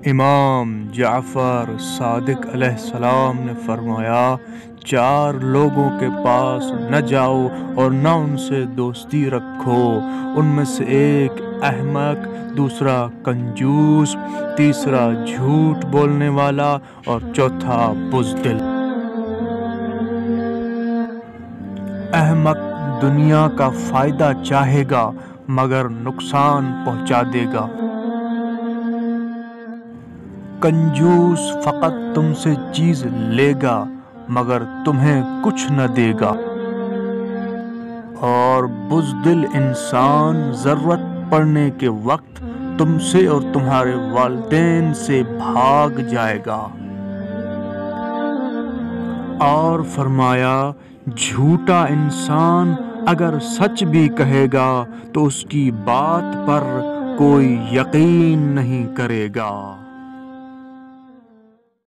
امام جعفر صادق علیہ السلام نے فرمایا، 4 لوگوں کے پاس نہ جاؤ اور نہ ان سے دوستی رکھو، ان میں سے ایک احمق، دوسرا کنجوس، تیسرا جھوٹ بولنے والا اور چوتھا بزدل۔ احمق دنیا کا فائدہ چاہے گا مگر نقصان پہنچا دے گا۔ کنجوس فقط تم سے چیز لے گا مگر تمہیں کچھ نہ دے گا، اور بزدل انسان ضرورت پڑنے کے وقت تم سے اور تمہارے والدین سے بھاگ جائے گا۔ اور فرمایا، جھوٹا انسان اگر سچ بھی کہے گا تو اس کی بات پر کوئی یقین نہیں کرے گا۔